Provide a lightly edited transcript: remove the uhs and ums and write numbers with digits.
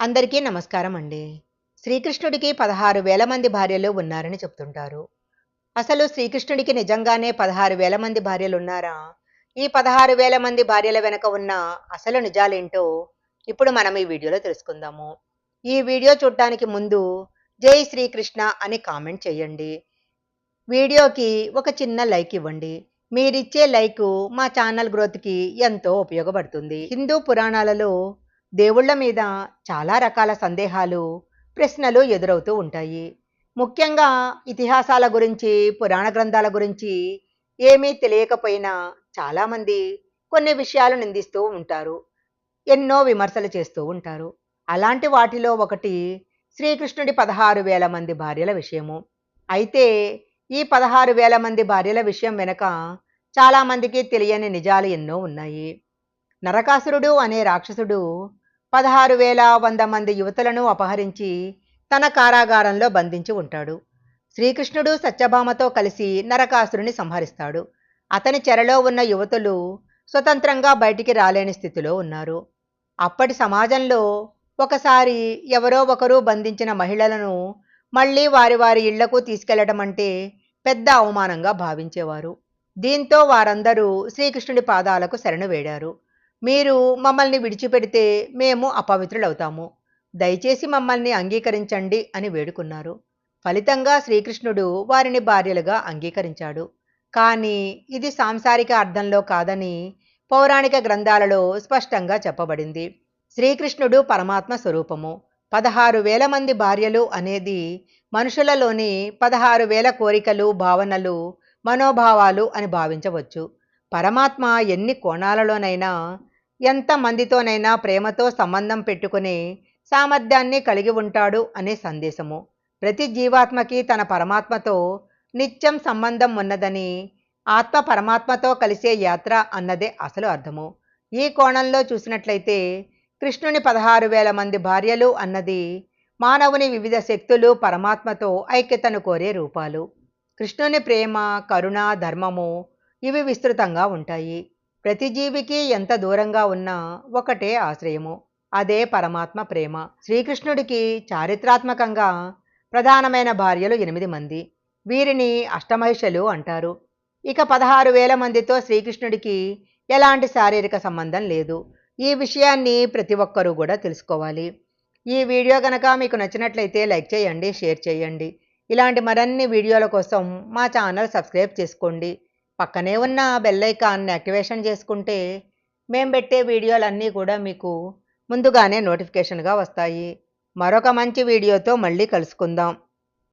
అందరికీ నమస్కారం అండి. శ్రీకృష్ణుడికి 16,000 మంది భార్యలు ఉన్నారని చెప్తుంటారు. అసలు శ్రీకృష్ణుడికి నిజంగానే 16,000 మంది భార్యలున్నారా? ఈ 16,000 మంది భార్యల వెనక ఉన్న అసలు నిజాలేంటో ఇప్పుడు మనం ఈ వీడియోలో తెలుసుకుందాము. ఈ వీడియో చూడటానికి ముందు జై శ్రీకృష్ణ అని కామెంట్ చేయండి. వీడియోకి ఒక చిన్న లైక్ ఇవ్వండి. మీరిచ్చే లైకు మా ఛానల్ గ్రోత్‌కి ఎంతో ఉపయోగపడుతుంది. హిందూ పురాణాలలో దేవుళ్ళ మీద చాలా రకాల సందేహాలు, ప్రశ్నలు ఎదురవుతూ ఉంటాయి. ముఖ్యంగా ఇతిహాసాల గురించి, పురాణ గ్రంథాల గురించి ఏమీ తెలియకపోయినా చాలామంది కొన్ని విషయాలు నిందిస్తూ ఉంటారు. ఎన్నో విమర్శలు చేస్తూ ఉంటారు. అలాంటి వాటిలో ఒకటి శ్రీకృష్ణుడి 16,000 మంది భార్యల విషయము. అయితే ఈ 16,000 మంది భార్యల విషయం వెనక చాలామందికి తెలియని నిజాలు ఎన్నో ఉన్నాయి. నరకాసురుడు అనే రాక్షసుడు 16,100 మంది యువతులను అపహరించి తన కారాగారంలో బంధించి ఉంటాడు. శ్రీకృష్ణుడు సత్యభామతో కలిసి నరకాసురుని సంహరిస్తాడు. అతని చెరలో ఉన్న యువతులు స్వతంత్రంగా బయటికి రాలేని స్థితిలో ఉన్నారు. అప్పటి సమాజంలో ఒకసారి ఎవరో ఒకరు బంధించిన మహిళలను మళ్ళీ వారి వారి ఇళ్లకు తీసుకెళ్లడం అంటే పెద్ద అవమానంగా భావించేవారు. దీంతో వారందరూ శ్రీకృష్ణుడి పాదాలకు శరణు వేడారు. మీరు మమ్మల్ని విడిచిపెడితే మేము అపవిత్రులవుతాము. దయచేసి మమ్మల్ని అంగీకరించండి అని వేడుకున్నారు. ఫలితంగా శ్రీకృష్ణుడు వారిని భార్యలుగా అంగీకరించాడు. కానీ ఇది సాంసారిక అర్థంలో కాదని పౌరాణిక గ్రంథాలలో స్పష్టంగా చెప్పబడింది. శ్రీకృష్ణుడు పరమాత్మ స్వరూపము. 16,000 మంది భార్యలు అనేది మనుషులలోని 16,000 కోరికలు, భావనలు, మనోభావాలు అని భావించవచ్చు. పరమాత్మ ఎన్ని కోణాలలోనైనా, ఎంత మందితోనైనా ప్రేమతో సంబంధం పెట్టుకునే సామర్థ్యాన్ని కలిగి ఉంటాడు అనే సందేశము. ప్రతి జీవాత్మకి తన పరమాత్మతో నిత్యం సంబంధం ఉన్నదని, ఆత్మ పరమాత్మతో కలిసే యాత్ర అన్నదే అసలు అర్థము. ఈ కోణంలో చూసినట్లయితే కృష్ణుని 16,000 మంది భార్యలు అన్నది మానవుని వివిధ శక్తులు పరమాత్మతో ఐక్యతను కోరే రూపాలు. కృష్ణుని ప్రేమ, కరుణ, ధర్మము ఇవి విస్తృతంగా ఉంటాయి. ప్రతి జీవికి ఎంత దూరంగా ఉన్నా ఒకటే ఆశ్రయము, అదే పరమాత్మ ప్రేమ. శ్రీకృష్ణుడికి చారిత్రాత్మకంగా ప్రధానమైన భార్యలు 8 మంది. వీరిని అష్టమహిషలు అంటారు. ఇక 16,000 మందితో శ్రీకృష్ణుడికి ఎలాంటి శారీరక సంబంధం లేదు. ఈ విషయాన్ని ప్రతి ఒక్కరూ కూడా తెలుసుకోవాలి. ఈ వీడియో కనుక మీకు నచ్చినట్లయితే లైక్ చేయండి, షేర్ చేయండి. ఇలాంటి మరిన్ని వీడియోల కోసం మా ఛానల్ సబ్స్క్రైబ్ చేసుకోండి. పక్కనే ఉన్న బెల్ ఐకాన్ని యాక్టివేషన్ చేసుకుంటే మేము పెట్టే వీడియోలన్నీ కూడా మీకు ముందుగానే నోటిఫికేషన్గా వస్తాయి. మరొక మంచి వీడియోతో మళ్ళీ కలుసుకుందాం.